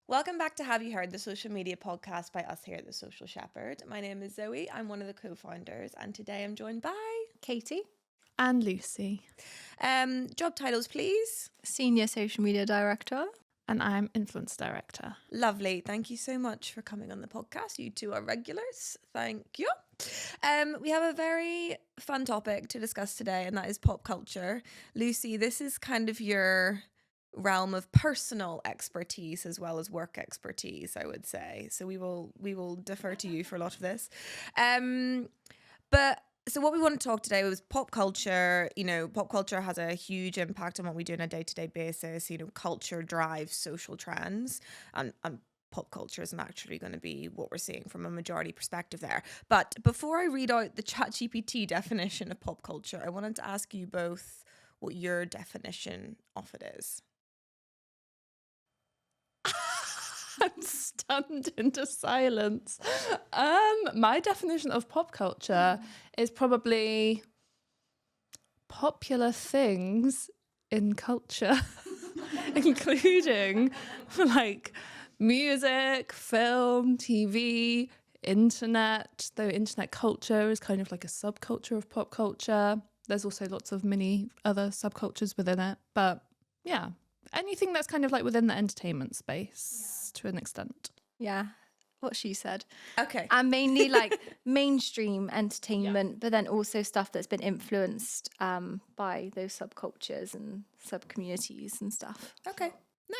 Welcome back to Have You Heard, the social media podcast by us here at The Social Shepherd. My name is Zoe. I'm one of the co-founders, and today I'm joined by Katie, And Lucy. job titles, please. Senior Social Media Director. And I'm Influence Director. Lovely. Thank you so much for coming on the podcast. You two are regulars. Thank you. We have a very fun topic to discuss today, and that is pop culture. Lucy, this is kind of your realm of personal expertise as well as work expertise, I would say. So we will defer to you for a lot of this. But so what we want to talk today was pop culture. You know, pop culture has a huge impact on what we do on a day-to-day basis. You know, culture drives social trends, and pop culture is naturally going to be what we're seeing from a majority perspective there. But before I read out the ChatGPT definition of pop culture, I wanted to ask you both what your definition of it is. I'm stunned into silence. My definition of pop culture is probably popular things in culture, including like music, film, TV, internet, though internet culture is kind of like a subculture of pop culture. There's also lots of many other subcultures within it. But yeah, anything that's kind of like within the entertainment space to an extent. Yeah, what she said. Okay. And mainly like mainstream entertainment, but then also stuff that's been influenced by those subcultures and sub-communities and stuff. Okay,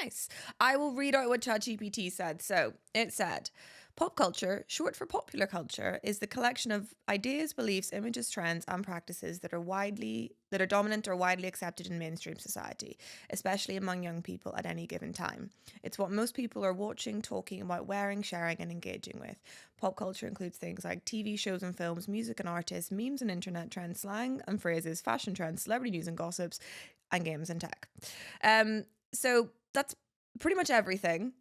nice. I will read out what ChatGPT said. So it said, pop culture, short for popular culture, is the collection of ideas, beliefs, images, trends, and practices that are dominant or widely accepted in mainstream society, especially among young people at any given time. It's what most people are watching, talking about, wearing, sharing, and engaging with. Pop culture includes things like TV shows and films, music and artists, memes and internet trends, slang and phrases, fashion trends, celebrity news and gossips, and games and tech. So that's pretty much everything.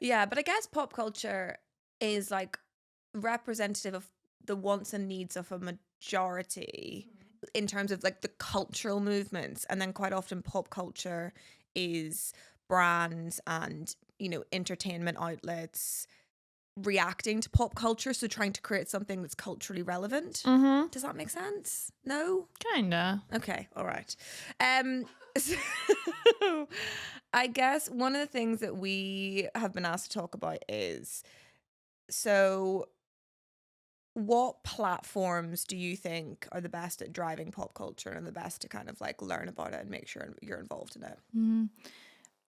Yeah, but I guess pop culture is like representative of the wants and needs of a majority in terms of like the cultural movements. And then quite often pop culture is brands and, you know, entertainment outlets reacting to pop culture. So trying to create something that's culturally relevant. Mm-hmm. Does that make sense? No? Kinda. Okay, all right. So I guess one of the things that we have been asked to talk about is, so what platforms do you think are the best at driving pop culture and the best to kind of like learn about it and make sure you're involved in it?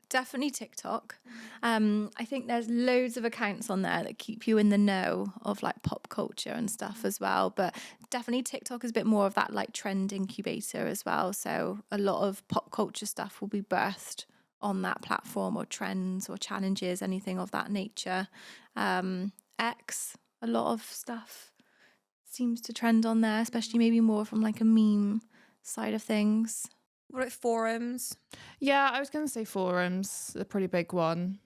Definitely TikTok. I think there's loads of accounts on there that keep you in the know of like pop culture and stuff as well. But definitely TikTok is a bit more of that like trend incubator as well. So a lot of pop culture stuff will be birthed on that platform, or trends or challenges, anything of that nature. X, a lot of stuff seems to trend on there, especially maybe more from like a meme side of things. What about forums? Yeah, I was going to say forums, a pretty big one,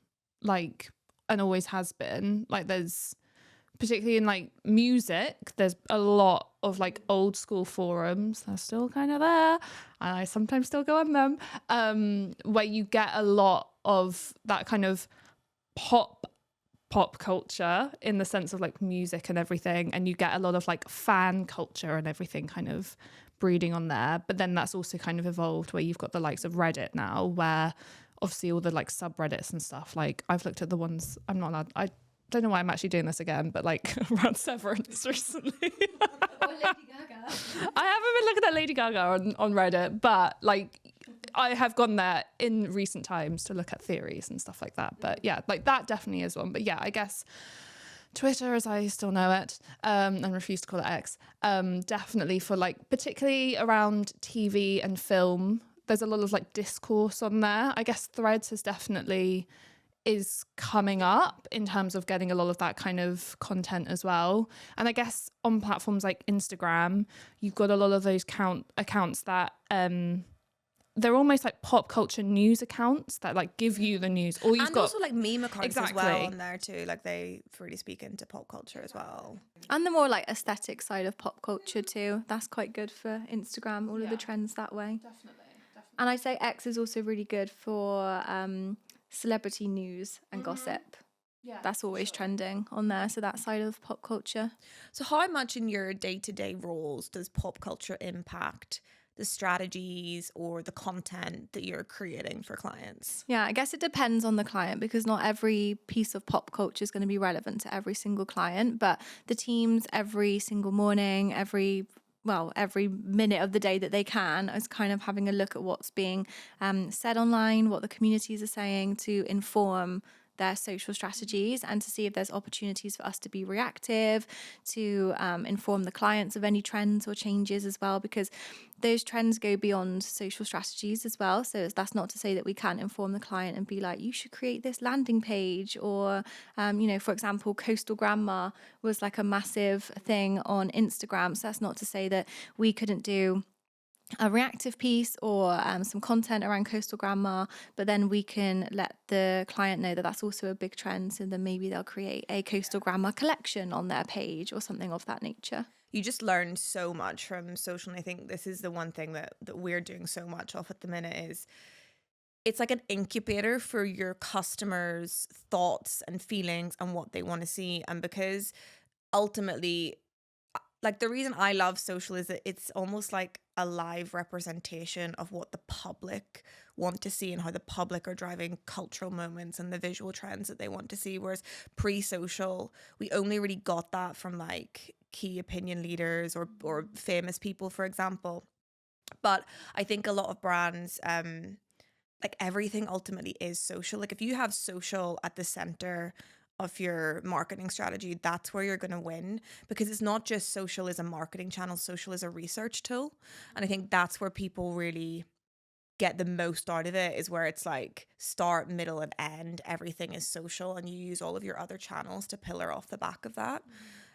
like, and always has been. Like, there's, particularly in like music, there's a lot of like old school forums. They're still kind of there, and I sometimes still go on them, where you get a lot of that kind of pop culture in the sense of like music and everything, and you get a lot of like fan culture and everything kind of breeding on there. But then that's also kind of evolved where you've got the likes of Reddit now, where obviously all the like subreddits and stuff, like I've looked at the ones, I'm not allowed, I don't know why I'm actually doing this again, but like around Severance recently. Or Lady Gaga. I haven't been looking at Lady Gaga on Reddit, but like I have gone there in recent times to look at theories and stuff like that. But yeah, like that definitely is one. But yeah, I guess Twitter, as I still know it, and refuse to call it X, definitely for like, particularly around TV and film, there's a lot of like discourse on there. I guess Threads is coming up in terms of getting a lot of that kind of content as well. And I guess on platforms like Instagram, you've got a lot of those accounts that they're almost like pop culture news accounts that like give you the news. Or you've and got also like meme accounts as well Exactly. on there too. Like they really speak into pop culture as well. And the more like aesthetic side of pop culture too. That's quite good for Instagram, all of the Yeah. trends that way. Definitely. And I say X is also really good for celebrity news and gossip. Yeah, That's always trending on there. So that side of pop culture. So how much in your day-to-day roles does pop culture impact the strategies or the content that you're creating for clients? Yeah, I guess it depends on the client because not every piece of pop culture is going to be relevant to every single client. But the teams every single morning, every minute of the day that they can, is kind of having a look at what's being said online, what the communities are saying to inform their social strategies and to see if there's opportunities for us to be reactive, to inform the clients of any trends or changes as well, because those trends go beyond social strategies as well. So that's not to say that we can't inform the client and be like, you should create this landing page, or, for example, coastal grandma was like a massive thing on Instagram. So that's not to say that we couldn't do a reactive piece or some content around coastal grandma, but then we can let the client know that that's also a big trend. So then maybe they'll create a coastal grandma collection on their page or something of that nature. You just learn so much from social, and I think this is the one thing that we're doing so much of at the minute is it's like an incubator for your customers' thoughts and feelings and what they want to see. And because ultimately, like, the reason I love social is that it's almost like a live representation of what the public want to see and how the public are driving cultural moments and the visual trends that they want to see. Whereas pre-social, we only really got that from like key opinion leaders or famous people, for example. But I think a lot of brands, like, everything ultimately is social. Like, if you have social at the center of your marketing strategy, that's where you're going to win, because it's not just social as a marketing channel, social as a research tool. And I think that's where people really get the most out of it, is where it's like start, middle, and end, everything is social, and you use all of your other channels to pillar off the back of that.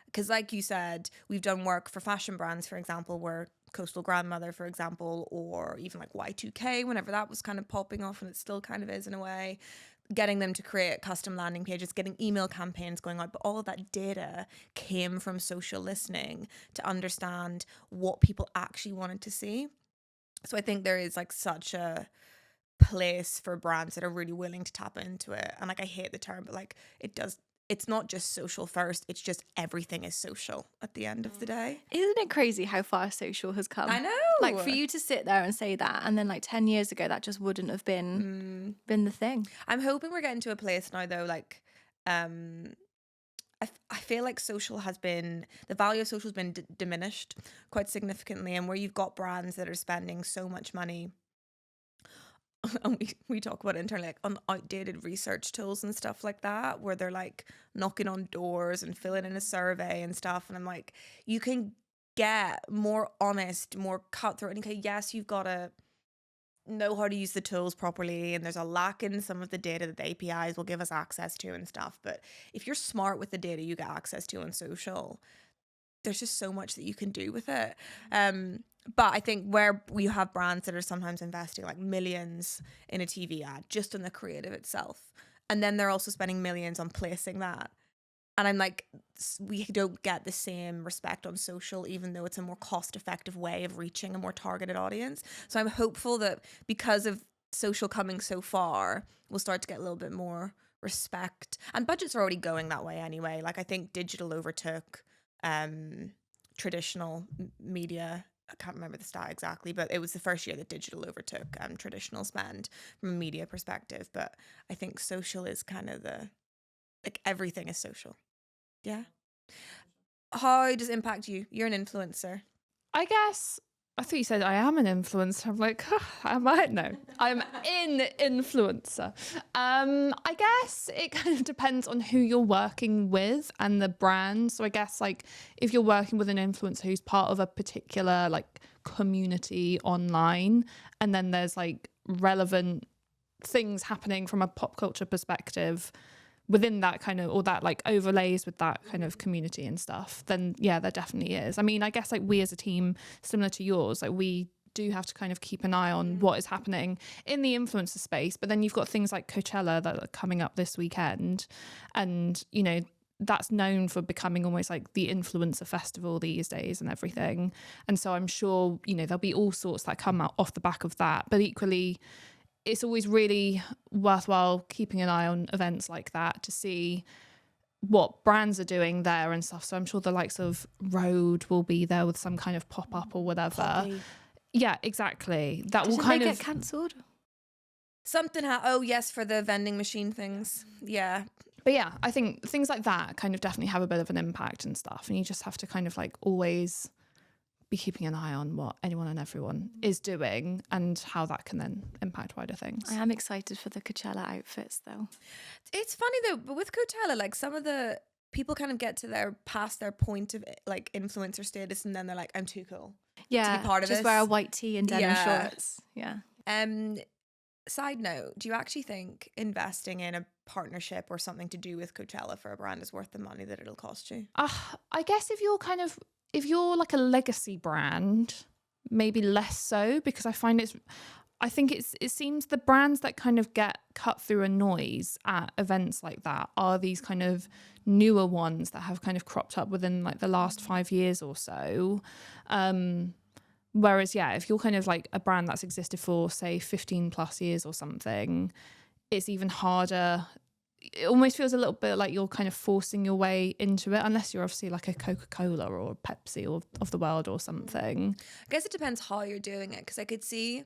Because like you said, we've done work for fashion brands, for example, where Coastal Grandmother, for example, or even like Y2K, whenever that was kind of popping off, and it still kind of is in a way, getting them to create custom landing pages, getting email campaigns going out. But all of that data came from social listening to understand what people actually wanted to see. So I think there is like such a place for brands that are really willing to tap into it. And like, I hate the term, but like, it's not just social first, it's just everything is social at the end of the day. Isn't it crazy how far social has come? I know. Like, for you to sit there and say that, and then like 10 years ago, that just wouldn't have been the thing. I'm hoping we're getting to a place now though, like, I feel like the value of social has been diminished quite significantly, and where you've got brands that are spending so much money, and we talk about it internally, like on outdated research tools and stuff like that, where they're like knocking on doors and filling in a survey and stuff. And I'm like, you can get more honest, more cutthroat. And okay, yes, you've got to know how to use the tools properly, and there's a lack in some of the data that the APIs will give us access to and stuff. But if you're smart with the data you get access to on social, there's just so much that you can do with it. But I think where we have brands that are sometimes investing like millions in a TV ad just on the creative itself, and then they're also spending millions on placing that. And I'm like, we don't get the same respect on social, even though it's a more cost-effective way of reaching a more targeted audience. So I'm hopeful that because of social coming so far, we'll start to get a little bit more respect. And budgets are already going that way anyway. Like, I think digital overtook traditional media. I can't remember the stat exactly, but it was the first year that digital overtook traditional spend from a media perspective. But I think social is kind of like, everything is social. Yeah. How does it impact you? You're an influencer. I guess. I thought you said I am an influencer. I'm like, am I? No, I'm an influencer. I guess it kind of depends on who you're working with and the brand. So I guess like if you're working with an influencer who's part of a particular like community online, and then there's like relevant things happening from a pop culture perspective within that kind of, or that like overlays with that kind of community and stuff, then yeah, there definitely is. I mean, I guess like we as a team, similar to yours, like we do have to kind of keep an eye on what is happening in the influencer space. But then you've got things like Coachella that are coming up this weekend, and you know, that's known for becoming almost like the influencer festival these days and everything. And so I'm sure, you know, there'll be all sorts that come out off the back of that. But equally, it's always really worthwhile keeping an eye on events like that to see what brands are doing there and stuff. So I'm sure the likes of Rode will be there with some kind of pop-up or whatever. Poppy. Yeah, exactly. That will Didn't kind they of get cancelled? Something oh yes, for the vending machine things. Yeah. But yeah, I think things like that kind of definitely have a bit of an impact and stuff. And you just have to kind of like always be keeping an eye on what anyone and everyone is doing and how that can then impact wider things. I am excited for the Coachella outfits though. It's funny though, but with Coachella, like some of the people kind of get to their past their point of like influencer status, and then they're like, I'm too cool. Yeah, part of just this. wear a white tee and denim Yeah. shorts. Yeah. Side note, do you actually think investing in a partnership or something to do with Coachella for a brand is worth the money that it'll cost you? I guess if you're like a legacy brand, maybe less so, because I think it seems the brands that kind of get cut through a noise at events like that are these kind of newer ones that have kind of cropped up within like the last 5 years or so. Whereas, yeah, if you're kind of like a brand that's existed for, say, 15 plus years or something, it's even harder. It almost feels a little bit like you're kind of forcing your way into it, unless you're obviously like a Coca-Cola or a Pepsi or of the world or something. I guess it depends how you're doing it, because I could see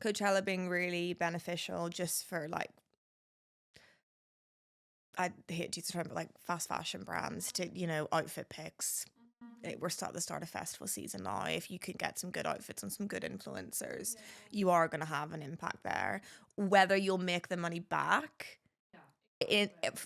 Coachella being really beneficial just for like, I hate to use the term, but like fast fashion brands to, outfit picks. We're at the start of festival season now. If you can get some good outfits and some good influencers, you are going to have an impact there. Whether you'll make the money back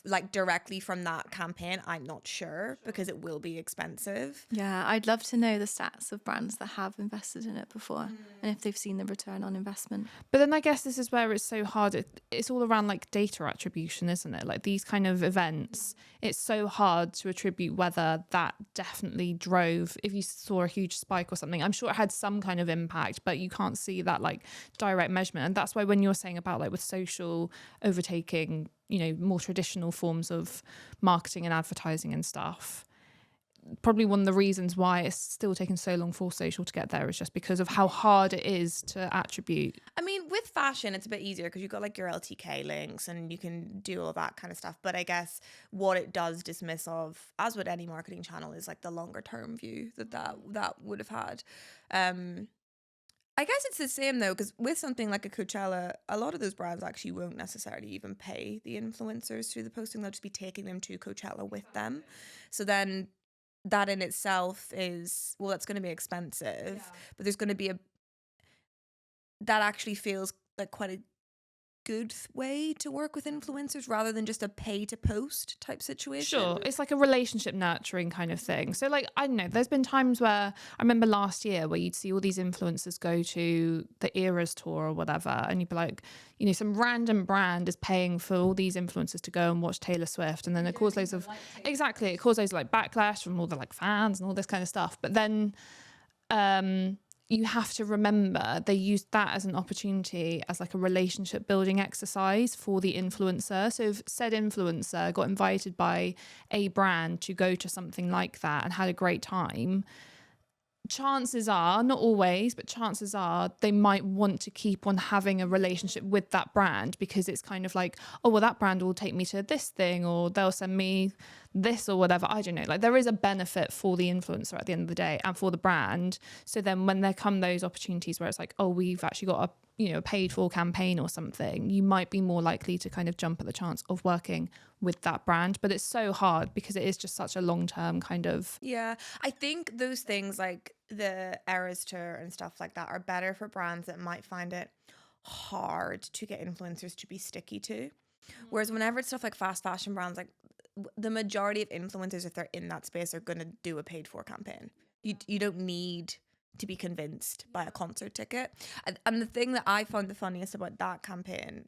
like directly from that campaign, I'm not sure, because it will be expensive. Yeah, I'd love to know the stats of brands that have invested in it before and if they've seen the return on investment. But then I guess this is where it's so hard. It's all around like data attribution, isn't it? Like these kind of events, it's so hard to attribute whether that definitely drove, if you saw a huge spike or something. I'm sure it had some kind of impact, but you can't see that like direct measurement. And that's why when you're saying about like with social overtaking, more traditional forms of marketing and advertising and stuff, probably one of the reasons why it's still taken so long for social to get there is just because of how hard it is to attribute. I mean, with fashion, it's a bit easier because you've got like your LTK links and you can do all that kind of stuff. But I guess what it does dismiss of, as with any marketing channel, is like the longer term view that would have had. I guess it's the same though, because with something like a Coachella, a lot of those brands actually won't necessarily even pay the influencers through the posting. They'll just be taking them to Coachella with them. So then that in itself is, well, that's going to be expensive, but there's going to be that actually feels like quite a good way to work with influencers rather than just a pay to post type situation. Sure, it's like a relationship nurturing kind of thing. So like, I don't know, there's been times where I remember last year where you'd see all these influencers go to the Eras tour or whatever, and you'd be like, some random brand is paying for all these influencers to go and watch Taylor Swift, and then it caused loads of like backlash from all the like fans and all this kind of stuff. But then you have to remember they used that as an opportunity, as like a relationship building exercise for the influencer. So if said influencer got invited by a brand to go to something like that and had a great time, chances are, not always, but chances are they might want to keep on having a relationship with that brand, because it's kind of like, oh, well, that brand will take me to this thing, or they'll send me this or whatever. I don't know. Like there is a benefit for the influencer at the end of the day and for the brand. So then when there come those opportunities where it's like, oh, we've actually got a paid for campaign or something, you might be more likely to kind of jump at the chance of working with that brand. But it's so hard because it is just such a long-term kind of. Yeah, I think those things like the Eras tour and stuff like that are better for brands that might find it hard to get influencers to be sticky to. Whereas whenever it's stuff like fast fashion brands, like the majority of influencers, if they're in that space, are going to do a paid for campaign. You don't need to be convinced by a concert ticket. And the thing that I found the funniest about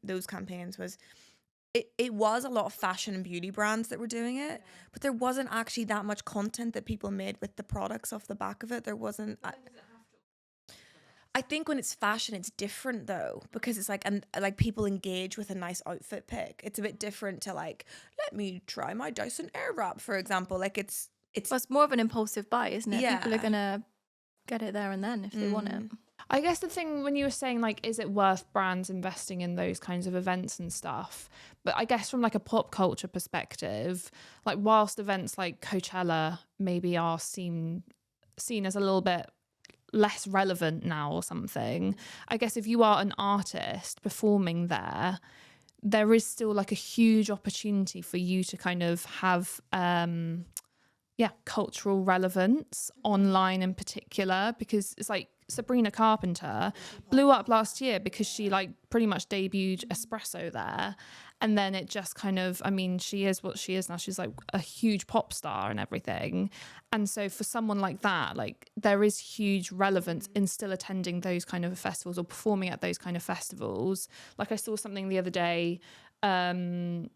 those campaigns was it was a lot of fashion and beauty brands that were doing it, but there wasn't actually that much content that people made with the products off the back of it. There wasn't. I think when it's fashion, it's different though, because it's like, and like people engage with a nice outfit pick. It's a bit different to like, let me try my Dyson Airwrap, for example. Like it's more of an impulsive buy, isn't it? Yeah. People are gonna get it there and then if they want it. I guess the thing when you were saying like, is it worth brands investing in those kinds of events and stuff? But I guess from like a pop culture perspective, like whilst events like Coachella maybe are seen as a little bit less relevant now or something, I guess if you are an artist performing there is still like a huge opportunity for you to kind of have cultural relevance online in particular, because it's like Sabrina Carpenter blew up last year because she like pretty much debuted Espresso there, and then it just kind of, I mean, she is what she is now. She's like a huge pop star and everything. And so for someone like that, like there is huge relevance in still attending those kind of festivals or performing at those kind of festivals. Like I saw something the other day around,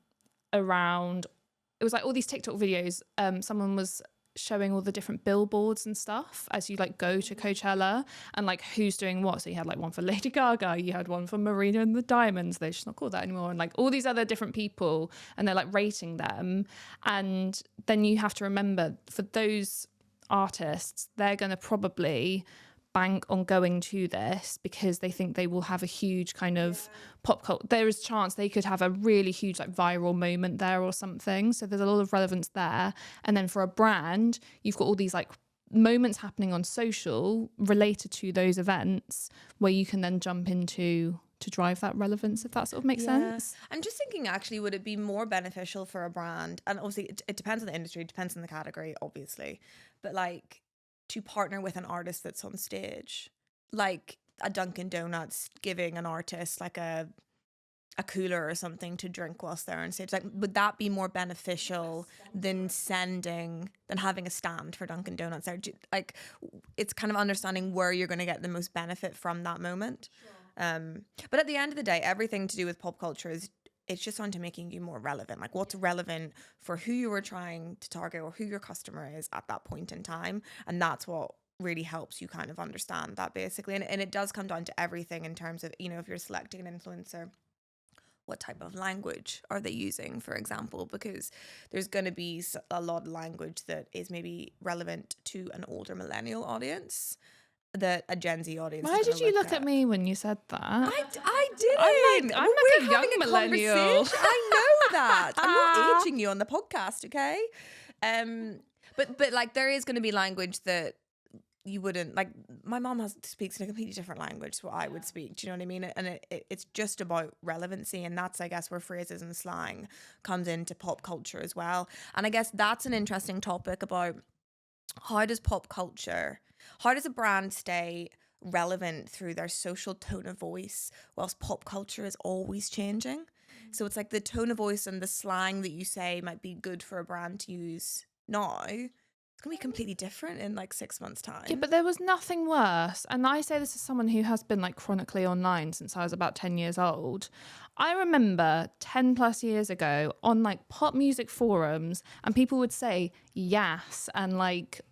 it was like all these TikTok videos. Someone was showing all the different billboards and stuff as you like go to Coachella and like who's doing what. So you had like one for Lady Gaga, you had one for Marina and the Diamonds, they're just not called that anymore, and like all these other different people, and they're like rating them. And then you have to remember, for those artists, they're going to probably bank on going to this because they think they will have a huge kind of pop culture. There is a chance they could have a really huge like viral moment there or something. So there's a lot of relevance there. And then for a brand, you've got all these like moments happening on social related to those events where you can then jump into to drive that relevance, if that sort of makes sense. I'm just thinking, actually, would it be more beneficial for a brand? And obviously it depends on the industry, it depends on the category, obviously. But like, to partner with an artist that's on stage, like a Dunkin' Donuts giving an artist like a cooler or something to drink whilst they're on stage. Like, would that be more beneficial than having a stand for Dunkin' Donuts there? Like, it's kind of understanding where you're going to get the most benefit from that moment. Sure. But at the end of the day, everything to do with pop culture it's just on to making you more relevant. Like, what's relevant for who you were trying to target or who your customer is at that point in time. And that's what really helps you kind of understand that, basically. And it does come down to everything in terms of, if you're selecting an influencer, what type of language are they using, for example? Because there's going to be a lot of language that is maybe relevant to an older millennial audience that a Gen Z audience. Why did you look at me when you said that? I didn't. I'm like a young millennial. I know that. I'm not aging you on the podcast, okay? But like, there is going to be language that you wouldn't like. My mom speaks in a completely different language to what I would speak. Do you know what I mean? And it's just about relevancy, and that's, I guess, where phrases and slang comes into pop culture as well. And I guess that's an interesting topic about how does a brand stay relevant through their social tone of voice whilst pop culture is always changing. So it's like the tone of voice and the slang that you say might be good for a brand to use now, it's going to be completely different in like 6 months' time. Yeah, but there was nothing worse. And I say this as someone who has been like chronically online since I was about 10 years old. I remember 10 plus years ago on like pop music forums, and people would say yes and like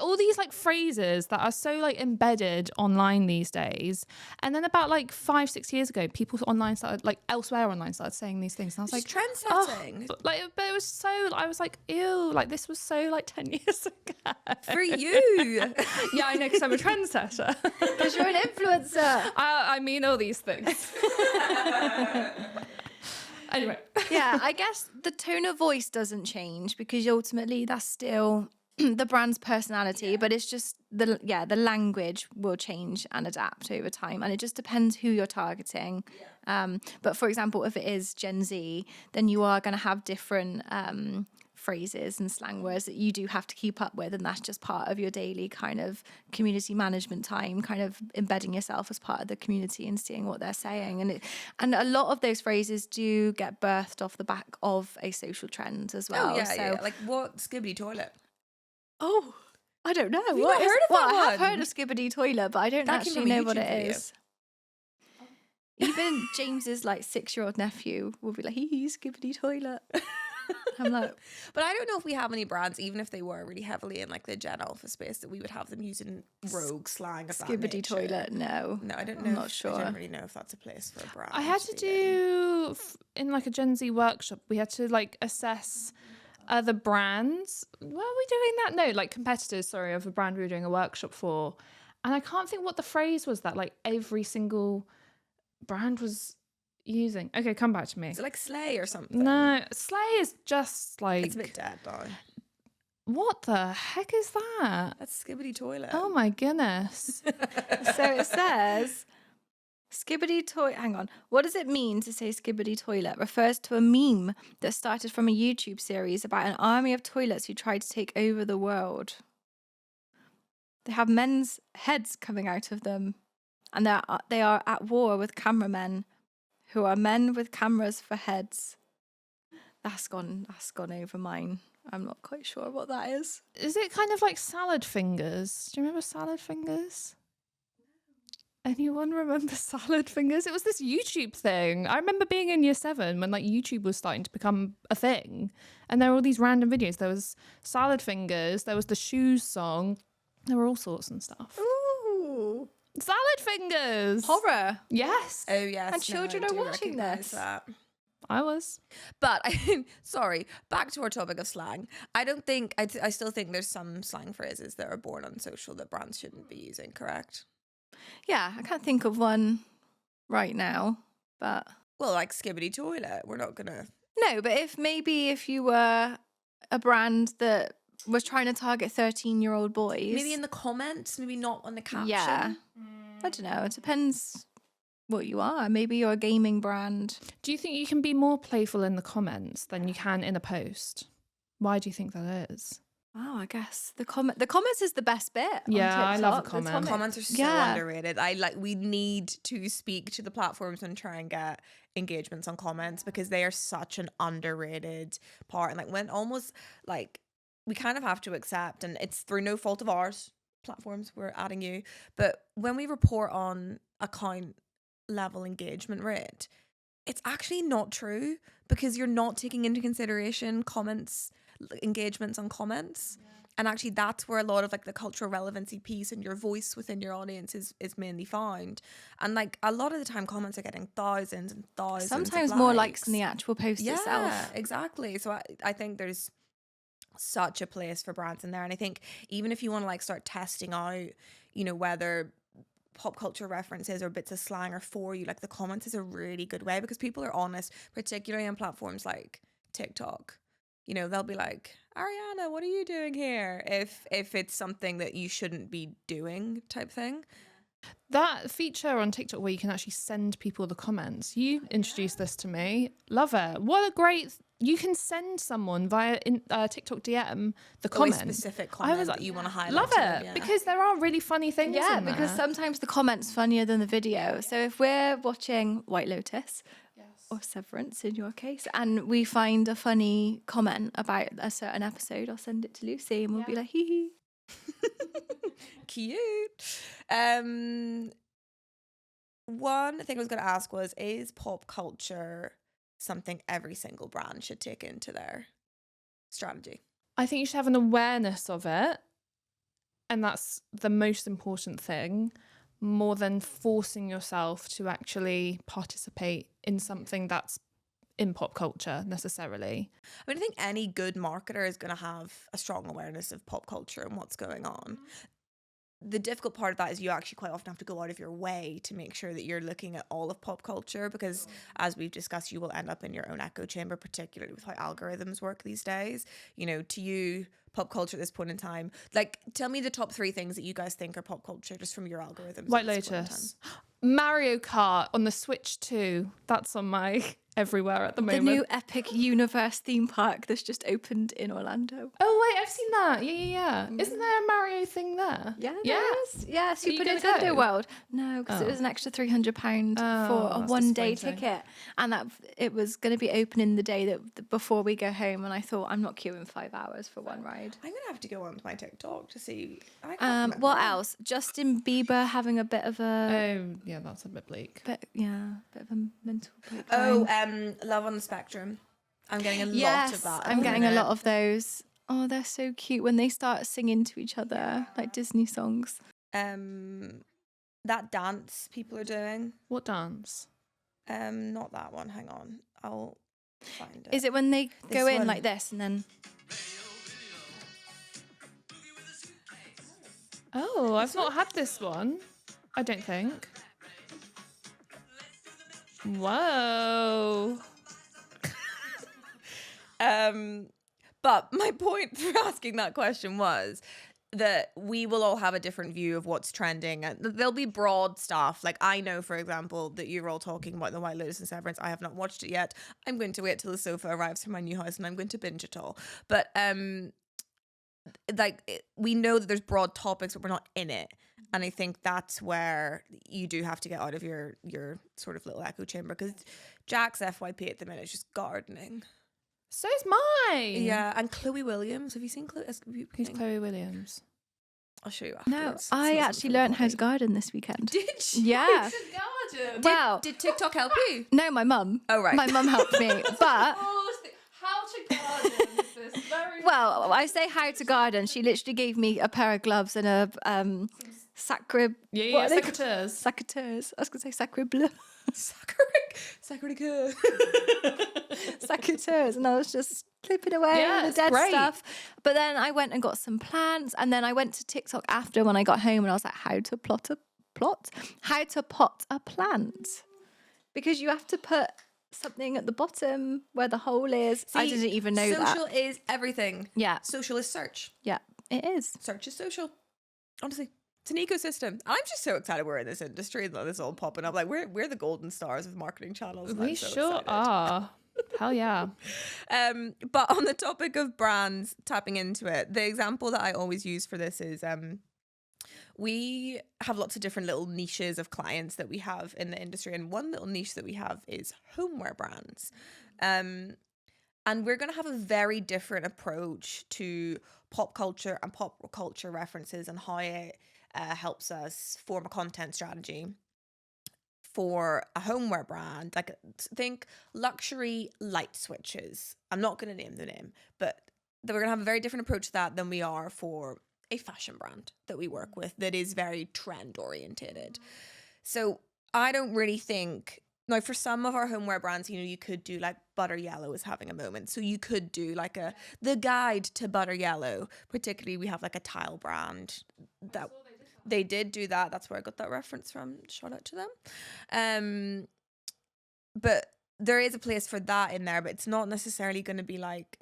all these like phrases that are so like embedded online these days. And then about like 5-6 years ago, people online started, like elsewhere online, started saying these things, and I was like, trend setting. but it was so, I was like, ew, like this was so like 10 years ago for you. Yeah, I know, because I'm a trendsetter. Because you're an influencer. I mean all these things. Anyway. Yeah, I guess the tone of voice doesn't change because ultimately that's still the brand's personality, but it's just the language will change and adapt over time, and it just depends who you're targeting. But for example, if it is Gen Z, then you are going to have different phrases and slang words that you do have to keep up with, and that's just part of your daily kind of community management time, kind of embedding yourself as part of the community and seeing what they're saying. And a lot of those phrases do get birthed off the back of a social trend as well. Oh yeah. Like, what, skibbity toilet? Oh, I don't know. Have you not heard of that I have one? heard of Skibbity Toilet, but I don't That came actually from a know what YouTube it video. is. Even James's like 6-year-old nephew will be like, hee Skibbity Toilet. I'm like, but I don't know if we have any brands, even if they were really heavily in like the Gen Alpha space, that we would have them using rogue slang of that Skibbity nature. Toilet. No, I don't know. I'm not sure. I don't really know if that's a place for a brand. I had to do in like a Gen Z workshop, we had to like assess other brands. Were we doing that? No, like competitors, sorry, of a brand we were doing a workshop for. And I can't think what the phrase was that like every single brand was using. Okay, come back to me. Is it like Slay or something? No, Slay is just like... It's a bit dead now. What the heck is that? That's Skibbity Toilet. Oh my goodness. So it says, Skibbity toilet. Hang on. What does it mean to say Skibbity toilet? Refers to a meme that started from a YouTube series about an army of toilets who tried to take over the world. They have men's heads coming out of them, and they are at war with cameramen, who are men with cameras for heads. That's gone over mine. I'm not quite sure what that is. Is it kind of like salad fingers? Do you remember salad fingers? Anyone remember salad fingers? It was this YouTube thing. I remember being in year 7 when like YouTube was starting to become a thing, and there were all these random videos. There was salad fingers, there was the shoes song, there were all sorts and stuff. Ooh. Salad fingers. Horror. Yes. Oh yes. And children I are do watching recognise this. that. I was. But sorry, back to our topic of slang. I don't think I still think there's some slang phrases that are born on social that brands shouldn't be using. Correct? Yeah, I can't think of one right now, but Well, like Skibbity Toilet. We're not gonna. no, but if you were a brand that was trying to target 13-year-old boys. Maybe in the comments. Maybe not on the caption. Yeah. I don't know. It depends what you are. Maybe you're a gaming brand. Do you think you can be more playful in the comments than you can in a post? Why do you think that is? Oh, I guess the comments is the best bit. Yeah, on I love TikTok. a comment. Comments are so underrated. We need to speak to the platforms and try and get engagements on comments because they are such an underrated part. And like when almost like we kind of have to accept, and it's through no fault of ours, platforms, we're adding you, but when we report on account level engagement rate, it's actually not true because you're not taking into consideration engagements on comments. And actually that's where a lot of like the cultural relevancy piece and your voice within your audience is mainly found. And like a lot of the time comments are getting thousands and thousands Sometimes of more likes than the actual post yeah, itself. exactly. So I think there's such a place for brands in there. And I think even if you want to like start testing out, whether pop culture references or bits of slang are for you, like the comments is a really good way because people are honest, particularly on platforms like TikTok. They'll be like, Ariana, what are you doing here? If it's something that you shouldn't be doing type thing. That feature on TikTok where you can actually send people the comments. You introduced this to me. Love it. What a great... You can send someone via TikTok DM the comment. A specific comment that you want to highlight. Love it. Because there are really funny things Yeah, in there. because sometimes the comment's funnier than the video. So if we're watching White Lotus or Severance in your case, and we find a funny comment about a certain episode, I'll send it to Lucy and we'll be like, hee hee. Cute. One thing I was going to ask was, is pop culture something every single brand should take into their strategy? I think you should have an awareness of it. And that's the most important thing, more than forcing yourself to actually participate in something that's in pop culture necessarily. I mean, I think any good marketer is going to have a strong awareness of pop culture and what's going on. The difficult part of that is you actually quite often have to go out of your way to make sure that you're looking at all of pop culture because, as we've discussed, you will end up in your own echo chamber, particularly with how algorithms work these days. To you, pop culture at this point in time, like, tell me the top 3 things that you guys think are pop culture just from your algorithms. White at this point in Lotus. Mario Kart on the Switch 2. That's on my everywhere at the The moment. new Epic Universe theme park that's just opened in Orlando. Oh, wait, I've seen that. Yeah. Isn't there a Mario thing there? Yeah, Yeah? Yeah, Are you Super gonna Nintendo go? World. No, because it was an extra £300 for a that's one-day disappointing. ticket, and that it was going to be opening the day that before we go home. And I thought, I'm not queuing 5 hours for one ride. I'm going to have to go onto my TikTok to see. I can't remember. What else? Justin Bieber having a bit of a Oh, yeah, that's a bit bleak. bit of a mental breakdown. Oh, Love on the Spectrum. I'm getting a lot of that. I'm getting a lot of those. Oh, they're so cute when they start singing to each other like Disney songs. That dance people are doing. What dance? Not that one. Hang on, I'll find it. Is it when they go This in one. like this and then? Oh, I've not had this one. I don't think. Whoa. But my point for asking that question was that we will all have a different view of what's trending, and there'll be broad stuff. Like, I know, for example, that you're all talking about The White Lotus and Severance. I have not watched it yet. I'm going to wait till the sofa arrives from my new house and I'm going to binge it all. But we know that there's broad topics, but we're not in it. And I think that's where you do have to get out of your sort of little echo chamber, because Jack's FYP at the minute is just gardening. So is mine. Yeah, and Chloe Williams. Have you seen Chloe? Who's Chloe Williams? I'll show you No, afterwards. It's I not actually something for learned the how to body. garden this weekend. Did you? Yeah. Garden. Well, Did TikTok help you? no, my mum. Oh, right. My mum helped me. But, How to garden is this very well, I say how to garden. She literally gave me a pair of gloves and a sacre... Yeah, what are they called? secateurs. Secateurs. I was going to say sacre bleu. Sacre. Secateurs. And I was just clipping away Yeah, the it's dead great. stuff. But then I went and got some plants. And then I went to TikTok after when I got home and I was like, how to pot a plant. Because you have to put something at the bottom where the hole is. I didn't even know that. Social is everything. Yeah. Social is search. Yeah, it is. Search is social. Honestly. It's an ecosystem. I'm just so excited we're in this industry and that it's all popping up. Like, we're the golden stars of marketing channels. And We I'm so sure excited. are. Hell yeah. But on the topic of brands tapping into it, the example that I always use for this is we have lots of different little niches of clients that we have in the industry, and one little niche that we have is homeware brands. And we're going to have a very different approach to pop culture and pop culture references and how it helps us form a content strategy for a homeware brand. Like, think luxury light switches. I'm not going to name the name, but we're going to have a very different approach to that than we are for a fashion brand that we work with that is very trend orientated. So I don't really think, now for some of our homeware brands, you know, you could do like Butter Yellow is having a moment. So you could do like the guide to Butter Yellow. Particularly, we have like a tile brand that they did do that. That's where I got that reference from. Shout out to them. But there is a place for that in there, but it's not necessarily going to be like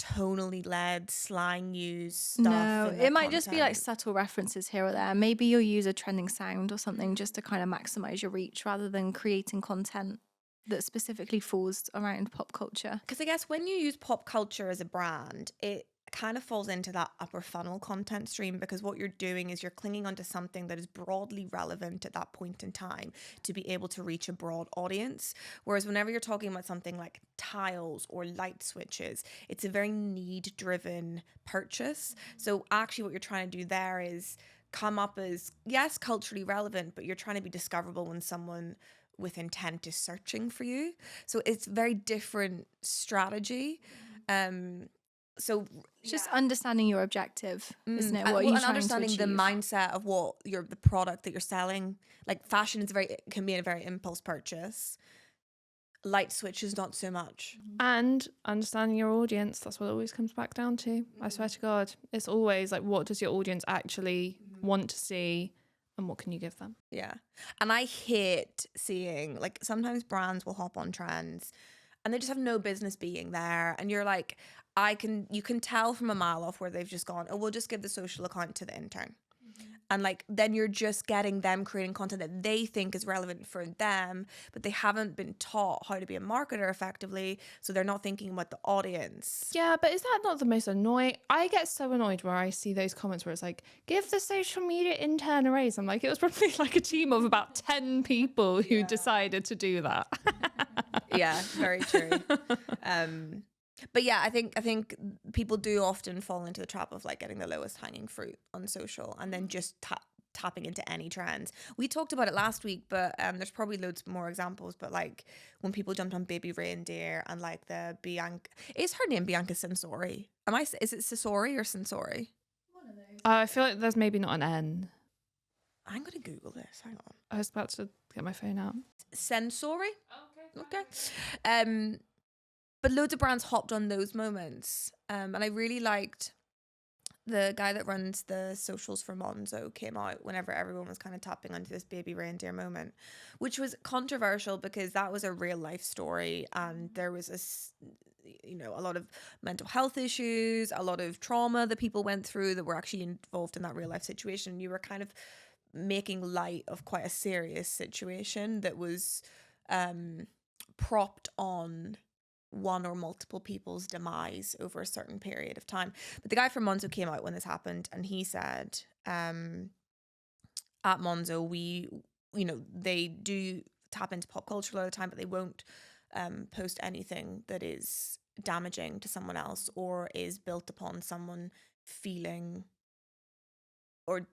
tonally led slang use stuff. No, in their it might just be like content. subtle references here or there. Maybe you'll use a trending sound or something just to kind of maximize your reach rather than creating content that specifically falls around pop culture. Because I guess when you use pop culture as a brand, it kind of falls into that upper funnel content stream, because what you're doing is you're clinging onto something that is broadly relevant at that point in time to be able to reach a broad audience. Whereas whenever you're talking about something like tiles or light switches, it's a very need driven purchase. So actually what you're trying to do there is come up as, yes, culturally relevant, but you're trying to be discoverable when someone with intent is searching for you. So it's a very different strategy. So Just understanding your objective, isn't it? What are you and trying understanding to the achieve? mindset of what the product that you're selling. Like, fashion is can be a very impulse purchase. Light switches, not so much. And understanding your audience, that's what it always comes back down to. I swear to God. It's always like, what does your audience actually want to see and what can you give them? Yeah. And I hate seeing, like, sometimes brands will hop on trends and they just have no business being there. And you're like, you can tell from a mile off where they've just gone, oh, we'll just give the social account to the intern. And like, then you're just getting them creating content that they think is relevant for them, but they haven't been taught how to be a marketer effectively. So they're not thinking about the audience. Yeah, but is that not the most annoying? I get so annoyed where I see those comments where it's like, give the social media intern a raise. I'm like, it was probably like a team of about 10 people who decided to do that. Yeah, very true. But yeah, I think people do often fall into the trap of like getting the lowest hanging fruit on social and then just tapping into any trends. We talked about it last week, but there's probably loads more examples. But like when people jumped on Baby Reindeer and like the Bianca, is her name Bianca Sensori? Is it Sensori or Sensori? I feel like there's maybe not an N. I'm gonna Google this. Hang on. I was about to get my phone out. Sensori. Okay. But loads of brands hopped on those moments. And I really liked the guy that runs the socials for Monzo came out whenever everyone was kind of tapping onto this baby reindeer moment, which was controversial because that was a real life story, and there was a lot of mental health issues, a lot of trauma that people went through that were actually involved in that real life situation. You were kind of making light of quite a serious situation that was propped on one or multiple people's demise over a certain period of time. But the guy from Monzo came out when this happened, and he said, at Monzo, they do tap into pop culture a lot of the time, but they won't post anything that is damaging to someone else or is built upon someone feeling or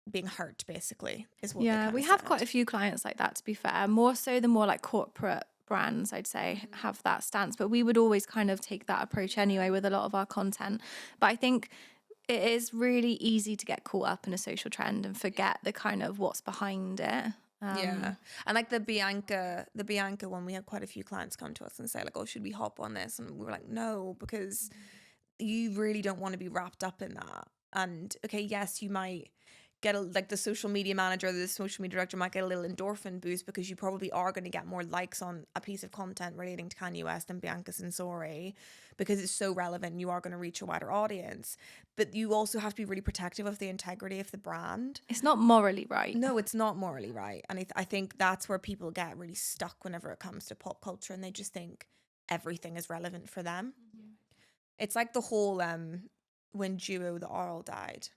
being hurt, basically, is what they Yeah, kind we of have said. quite a few clients like that, to be fair. More so the more like corporate brands, I'd say, have that stance. But we would always kind of take that approach anyway with a lot of our content. But I think it is really easy to get caught up in a social trend and forget the kind of what's behind it. Yeah. And like the Bianca one, we had quite a few clients come to us and say like, oh, should we hop on this? And we were like, no, because you really don't want to be wrapped up in that. And okay, yes, you might get like the social media manager or the social media director might get a little endorphin boost because you probably are going to get more likes on a piece of content relating to Kanye West and Bianca Censori because it's so relevant. You are going to reach a wider audience, but you also have to be really protective of the integrity of the brand. It's not morally right. No, it's not morally right. And I think that's where people get really stuck whenever it comes to pop culture, and they just think everything is relevant for them. It's like the whole when Duo the Oral died.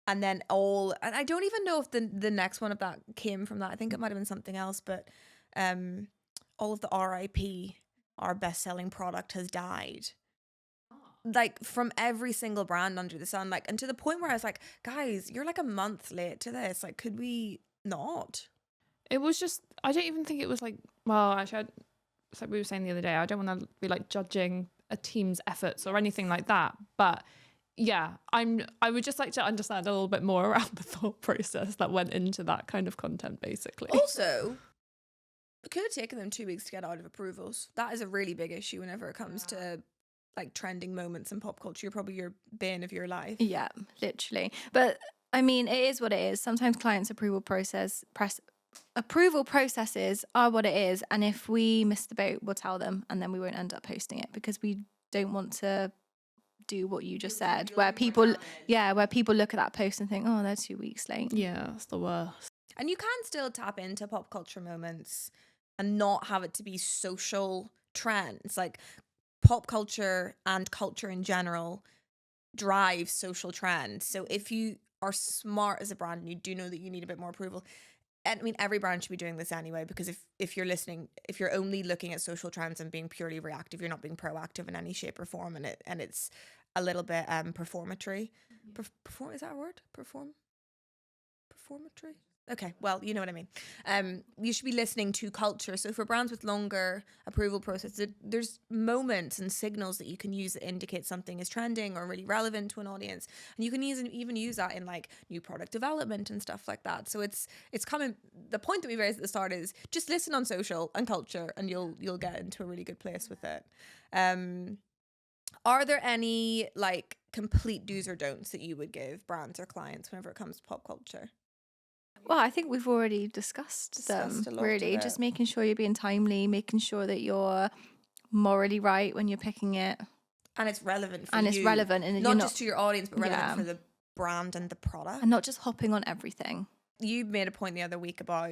And then and I don't even know if the next one of that came from that. I think it might have been something else, but all of the RIP, our best-selling product, has died. Like from every single brand under the sun, like, and to the point where I was like, guys, you're like a month late to this. Like, could we not? It was just, I don't even think it was like, well, actually, it's like we were saying the other day, I don't want to be like judging a team's efforts or anything like that. But yeah, I would just like to understand a little bit more around the thought process that went into that kind of content, basically. Also, it could have taken them 2 weeks to get out of approvals. That is a really big issue whenever it comes to like trending moments in pop culture. You're probably your bane of your life. Yeah, literally. But I mean, it is what it is. Sometimes clients' approval processes are what it is, and if we miss the boat, we'll tell them, and then we won't end up posting it because we don't want to do what you just said, where people look at that post and think, oh, they're 2 weeks late. Yeah, that's the worst. And you can still tap into pop culture moments and not have it to be social trends. Like pop culture and culture in general drives social trends. So if you are smart as a brand and you do know that you need a bit more approval, and I mean, every brand should be doing this anyway, because if you're only looking at social trends and being purely reactive, you're not being proactive in any shape or form, and it's a little bit performatory. Is that a word? Performatory? Okay, well, you know what I mean. You should be listening to culture. So for brands with longer approval processes, there's moments and signals that you can use that indicate something is trending or really relevant to an audience, and you can even use that in like new product development and stuff like that. So it's coming. The point that we raised at the start is just listen on social and culture, and you'll get into a really good place with it. Are there any like complete do's or don'ts that you would give brands or clients whenever it comes to pop culture? Well, I think we've already discussed them, a lot really. of it. Just making sure you're being timely, making sure that you're morally right when you're picking it. And it's relevant for And you. it's relevant. And not just to your audience, but relevant Yeah. for the brand and the product. And not just hopping on everything. You made a point the other week about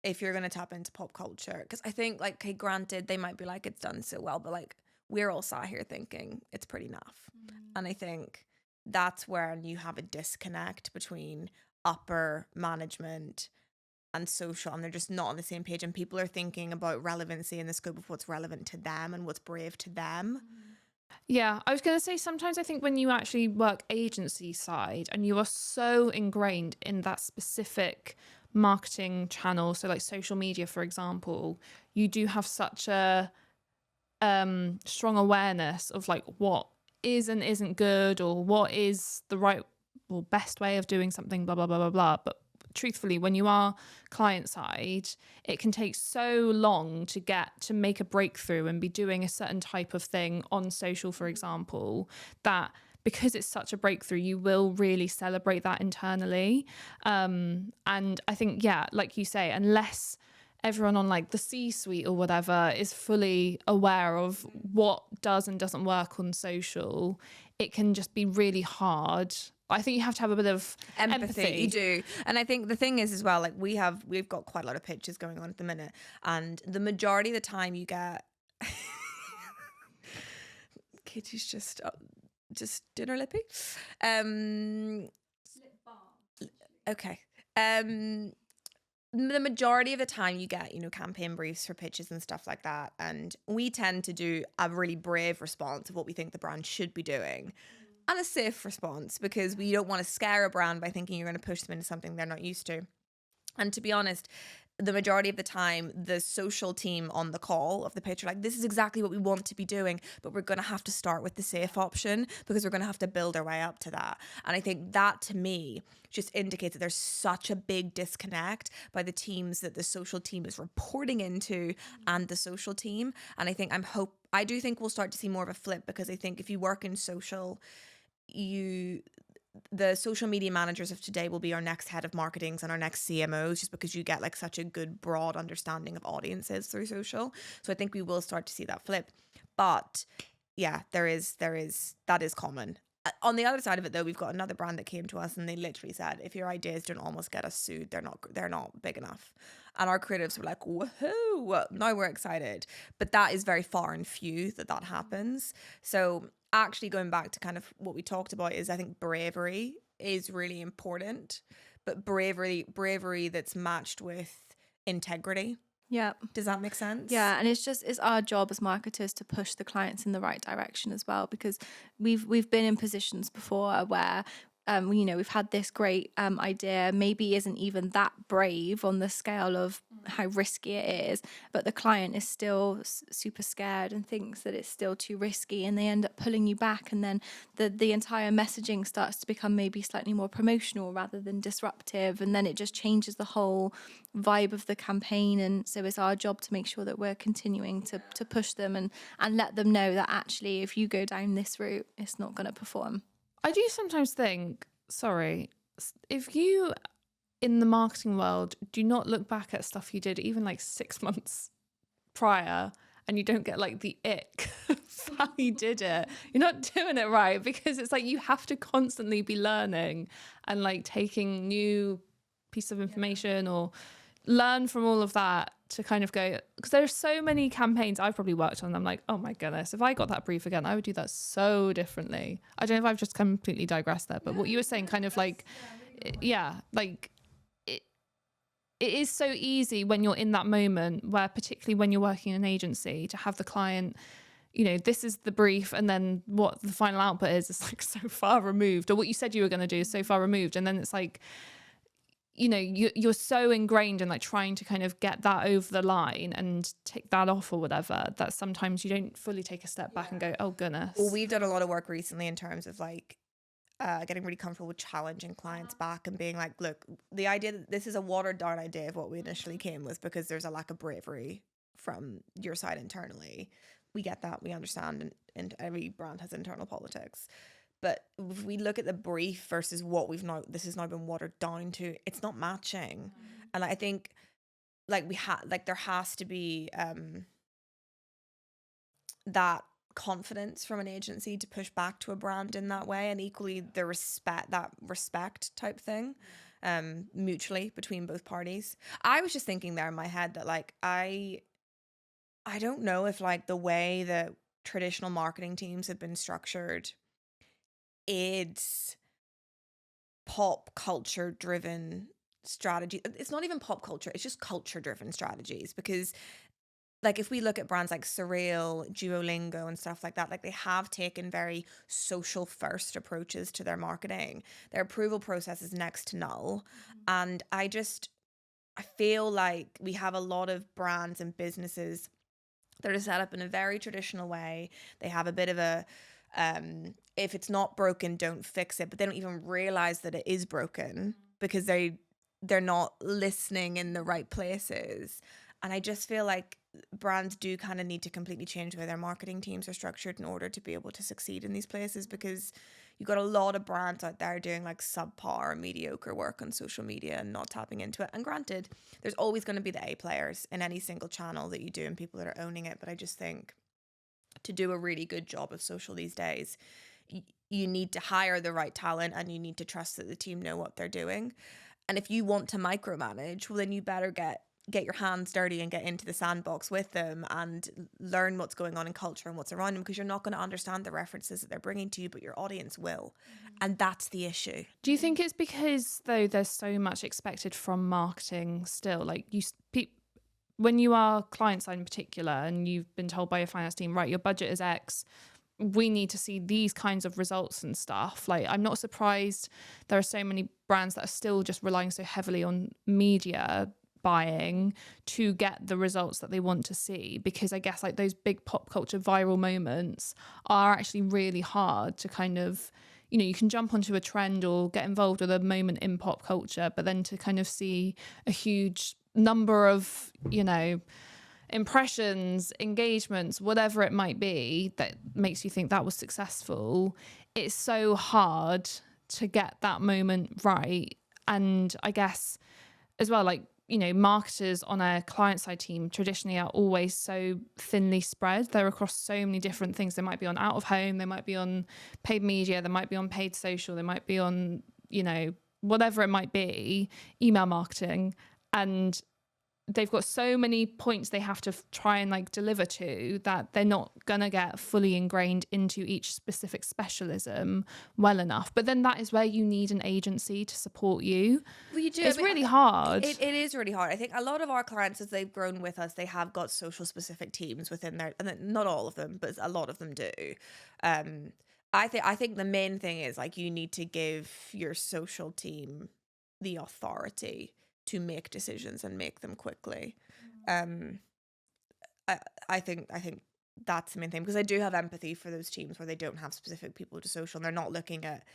if you're going to tap into pop culture. Because I think, like, okay, granted, they might be like, it's done so well, but like, we're all sat here thinking it's pretty naff. And I think that's where you have a disconnect between upper management and social, and they're just not on the same page, and people are thinking about relevancy in the scope of what's relevant to them and what's brave to them. Yeah, I was going to say sometimes I think when you actually work agency side and you are so ingrained in that specific marketing channel, so like social media, for example, you do have such a strong awareness of like what is and isn't good, or what is the right or best way of doing something, blah, blah, blah, blah, blah. But truthfully, when you are client side, it can take so long to make a breakthrough and be doing a certain type of thing on social, for example, that because it's such a breakthrough, you will really celebrate that internally. And I think, yeah, like you say, unless everyone on like the C-suite or whatever is fully aware of what does and doesn't work on social, it can just be really hard. I think you have to have a bit of empathy. You do. And I think the thing is as well, like we've got quite a lot of pitches going on at the minute, and the majority of the time you get Katie's just dinner lippy. Okay. The majority of the time you get, campaign briefs for pitches and stuff like that. And we tend to do a really brave response of what we think the brand should be doing and a safe response, because we don't want to scare a brand by thinking you're going to push them into something they're not used to. And to be honest, the majority of the time, the social team on the call of the pitch are like, this is exactly what we want to be doing, but we're going to have to start with the safe option because we're going to have to build our way up to that. And I think that, to me, just indicates that there's such a big disconnect by the teams that the social team is reporting into and the social team. And I think I do think we'll start to see more of a flip, because I think if you work in social, the social media managers of today will be our next head of marketings and our next CMOs, just because you get like such a good broad understanding of audiences through social. So I think we will start to see that flip. But yeah, that is common. On the other side of it though, we've got another brand that came to us and they literally said, if your ideas don't almost get us sued, they're not big enough. And our creatives were like, woohoo, now we're excited. But that is very far and few that happens. So actually going back to kind of what we talked about is, I think bravery is really important, but bravery that's matched with integrity. Yeah. Does that make sense? Yeah, and it's our job as marketers to push the clients in the right direction as well, because we've been in positions before where we've had this great idea, maybe isn't even that brave on the scale of how risky it is, but the client is still super scared and thinks that it's still too risky, and they end up pulling you back, and then the entire messaging starts to become maybe slightly more promotional rather than disruptive, and then it just changes the whole vibe of the campaign. And so it's our job to make sure that we're continuing to push them and let them know that actually if you go down this route, it's not going to perform. I do sometimes think, if you in the marketing world do not look back at stuff you did even like 6 months prior, and you don't get like the ick of how you did it, you're not doing it right, because it's like you have to constantly be learning and like taking new piece of information or learn from all of that to kind of go, because there's so many campaigns I've probably worked on, I'm like, oh my goodness, if I got that brief again, I would do that so differently. I don't know if I've just completely digressed there, but what you were saying kind of like, yeah, like it is so easy when you're in that moment where, particularly when you're working in an agency, to have the client, this is the brief, and then what the final output is like so far removed, or what you said you were going to do is so far removed, and then it's like, you're so ingrained in like trying to kind of get that over the line and tick that off or whatever, that sometimes you don't fully take a step back and go, oh goodness. Well, we've done a lot of work recently in terms of like getting really comfortable with challenging clients back and being like, look, the idea that this is a watered down idea of what we initially came with because there's a lack of bravery from your side internally. We get that, we understand, and every brand has internal politics. But if we look at the brief versus what this has now been watered down to, it's not matching. And I think like there has to be that confidence from an agency to push back to a brand in that way, and equally the respect type thing, mutually between both parties. I was just thinking there in my head that like I don't know if like the way that traditional marketing teams have been structured, it's pop culture driven strategy. It's not even pop culture, it's just culture driven strategies, because like if we look at brands like Surreal, Duolingo and stuff like that, like they have taken very social first approaches to their marketing. Their approval process is next to null. And I feel like we have a lot of brands and businesses that are set up in a very traditional way. They have a bit of a if it's not broken, don't fix it, but they don't even realize that it is broken because they're not listening in the right places. And I just feel like brands do kind of need to completely change the way their marketing teams are structured in order to be able to succeed in these places, because you've got a lot of brands out there doing like subpar or mediocre work on social media and not tapping into it. And granted, there's always going to be the A players in any single channel that you do and people that are owning it. But I just think to do a really good job of social these days, you need to hire the right talent and you need to trust that the team know what they're doing. And if you want to micromanage, well, then you better get your hands dirty and get into the sandbox with them and learn what's going on in culture and what's around them, because you're not going to understand the references that they're bringing to you, but your audience will. And that's the issue. Do you think it's because, though, there's so much expected from marketing still? Like, when you are client side in particular and you've been told by your finance team, right, your budget is X, we need to see these kinds of results and stuff. Like, I'm not surprised there are so many brands that are still just relying so heavily on media buying to get the results that they want to see, because I guess like those big pop culture viral moments are actually really hard to kind of, you can jump onto a trend or get involved with a moment in pop culture, but then to kind of see a huge number of, impressions, engagements, whatever it might be, that makes you think that was successful. It's so hard to get that moment right. And I guess as well, like, marketers on a client side team traditionally are always so thinly spread. They're across so many different things. They might be on out of home, they might be on paid media, they might be on paid social, they might be on, whatever it might be, email marketing. And they've got so many points they have to try and like deliver to, that they're not gonna get fully ingrained into each specific specialism well enough. But then that is where you need an agency to support you. Well, you do. It's really hard. It is really hard. I think a lot of our clients, as they've grown with us, they have got social specific teams within their, and not all of them, but a lot of them do. I think the main thing is like you need to give your social team the authority to make decisions and make them quickly. I think that's the main thing, because I do have empathy for those teams where they don't have specific people to social and they're not looking at,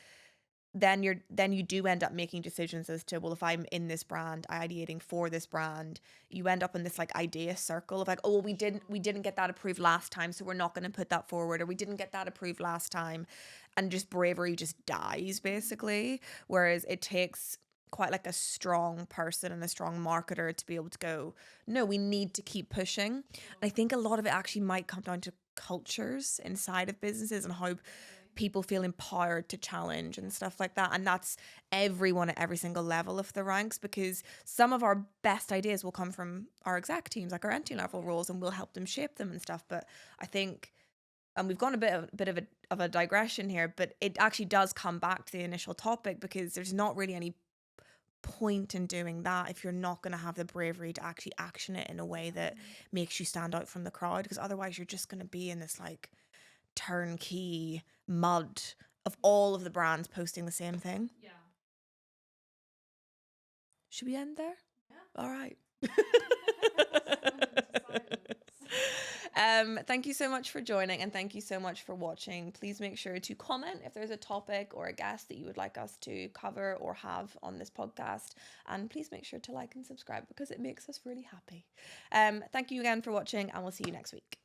then you do end up making decisions as to, well, if I'm in this brand, ideating for this brand, you end up in this like idea circle of like, oh, well, we didn't get that approved last time, so we're not going to put that forward, or we didn't get that approved last time, and just bravery just dies basically. Whereas it takes quite like a strong person and a strong marketer to be able to go, no, we need to keep pushing. And I think a lot of it actually might come down to cultures inside of businesses and how people feel empowered to challenge and stuff like that. And that's everyone at every single level of the ranks, because some of our best ideas will come from our exec teams, like our entry level roles, and we'll help them shape them and stuff. But I think, and we've gone a bit of a digression here, but it actually does come back to the initial topic, because there's not really any point in doing that if you're not going to have the bravery to actually action it in a way that makes you stand out from the crowd, because otherwise you're just going to be in this like turnkey mud of all of the brands posting the same thing. Yeah. Should we end there? Yeah. All right. Thank you so much for joining, and thank you so much for watching. Please make sure to comment if there's a topic or a guest that you would like us to cover or have on this podcast, and please make sure to like and subscribe, because it makes us really happy. Thank you again for watching, and we'll see you next week.